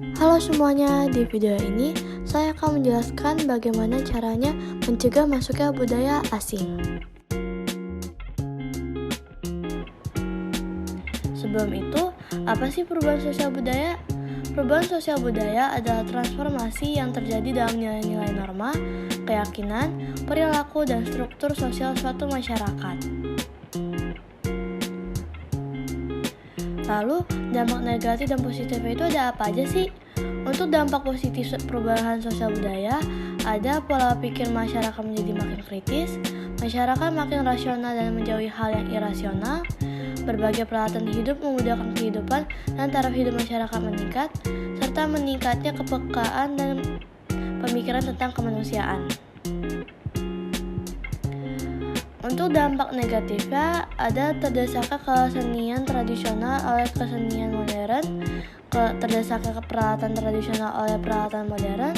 Halo semuanya, di video ini saya akan menjelaskan bagaimana caranya mencegah masuknya budaya asing. Sebelum itu, apa sih perubahan sosial budaya? Perubahan sosial budaya adalah transformasi yang terjadi dalam nilai-nilai norma, keyakinan, perilaku, dan struktur sosial suatu masyarakat. Lalu, dampak negatif dan positifnya itu ada apa aja sih? Untuk dampak positif perubahan sosial budaya, ada pola pikir masyarakat menjadi makin kritis, masyarakat makin rasional dan menjauhi hal yang irasional, berbagai peralatan hidup memudahkan kehidupan dan taraf hidup masyarakat meningkat, serta meningkatnya kepekaan dan pemikiran tentang kemanusiaan. Untuk dampak negatifnya, ada terdesaknya kesenian tradisional oleh kesenian modern, terdesaknya peralatan tradisional oleh peralatan modern,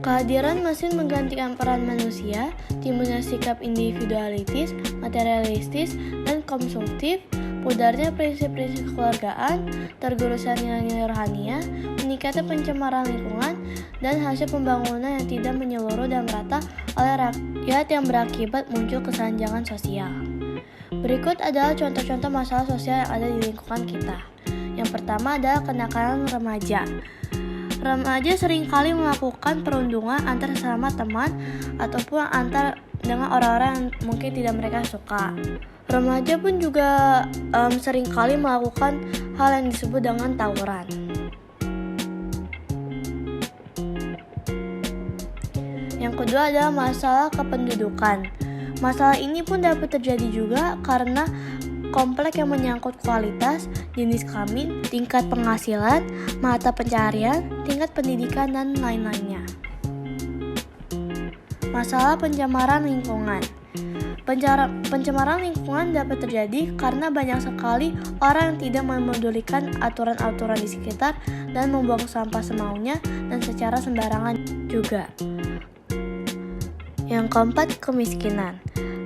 kehadiran mesin menggantikan peran manusia, timbulnya sikap individualistis, materialistis, dan konsumtif, pudarnya prinsip-prinsip kekeluargaan, tergerusnya nilai-nilai rohania, meningkatnya pencemaran lingkungan, dan hasil pembangunan yang tidak menyeluruh dan merata oleh rakyat yang berakibat muncul kesenjangan sosial. Berikut adalah contoh-contoh masalah sosial yang ada di lingkungan kita. Yang pertama adalah kenakalan remaja. Remaja seringkali melakukan perundungan antar sesama teman ataupun antar dengan orang-orang yang mungkin tidak mereka suka. Remaja pun juga seringkali melakukan hal yang disebut dengan tawuran. Yang kedua adalah masalah kependudukan. Masalah ini pun dapat terjadi juga karena kompleks yang menyangkut kualitas, jenis kelamin, tingkat penghasilan, mata pencaharian, tingkat pendidikan, dan lain-lainnya. Masalah pencemaran lingkungan. Pencemaran lingkungan dapat terjadi karena banyak sekali orang yang tidak memedulikan aturan-aturan di sekitar dan membuang sampah semaunya dan secara sembarangan juga. Yang keempat, kemiskinan.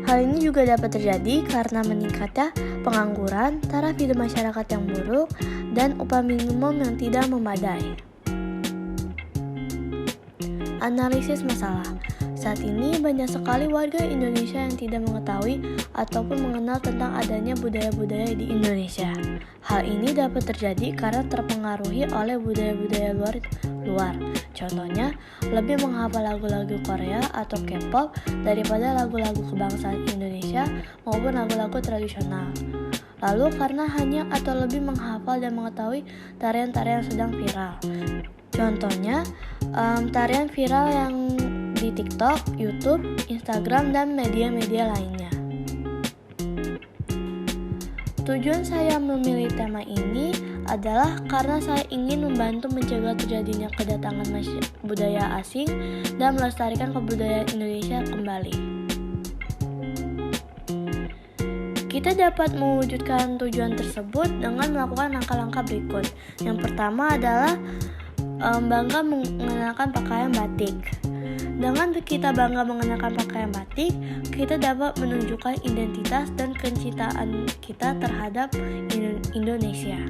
Hal ini juga dapat terjadi karena meningkatnya pengangguran, taraf hidup masyarakat yang buruk, dan upah minimum yang tidak memadai. Analisis masalah. Saat ini banyak sekali warga Indonesia yang tidak mengetahui ataupun mengenal tentang adanya budaya-budaya di Indonesia. Hal ini dapat terjadi karena terpengaruhi oleh budaya-budaya luar. Contohnya, lebih menghafal lagu-lagu Korea atau K-pop daripada lagu-lagu kebangsaan Indonesia maupun lagu-lagu tradisional. Lalu karena hanya atau lebih menghafal dan mengetahui tarian-tarian sedang viral. Contohnya, tarian viral yang di TikTok, YouTube, Instagram, dan media-media lainnya. Tujuan saya memilih tema ini adalah karena saya ingin membantu mencegah terjadinya kedatangan budaya asing dan melestarikan kebudayaan Indonesia kembali. Kita dapat mewujudkan tujuan tersebut dengan melakukan langkah-langkah berikut. Yang pertama adalah bangga mengenakan pakaian batik. Dengan kita bangga mengenakan pakaian batik, kita dapat menunjukkan identitas dan kecintaan kita terhadap Indonesia.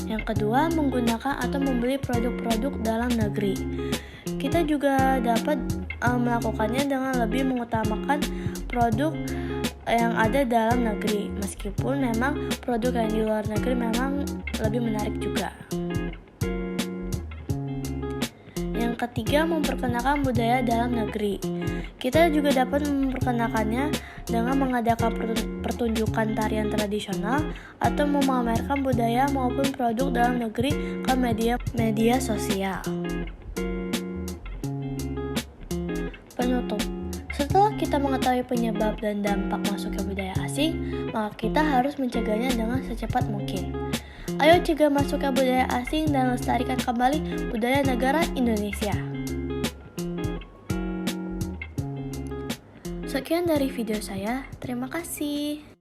Yang kedua, menggunakan atau membeli produk-produk dalam negeri. Kita juga dapat melakukannya dengan lebih mengutamakan produk yang ada dalam negeri, meskipun memang produk yang di luar negeri memang lebih menarik juga. Yang ketiga, memperkenalkan budaya dalam negeri. Kita juga dapat memperkenalkannya dengan mengadakan pertunjukan tarian tradisional atau memamerkan budaya maupun produk dalam negeri ke media sosial. Penutup. Setelah kita mengetahui penyebab dan dampak masuknya budaya asing, maka kita harus mencegahnya dengan secepat mungkin. Ayo cegah masuknya budaya asing dan lestarikan kembali budaya negara Indonesia. Sekian dari video saya, terima kasih.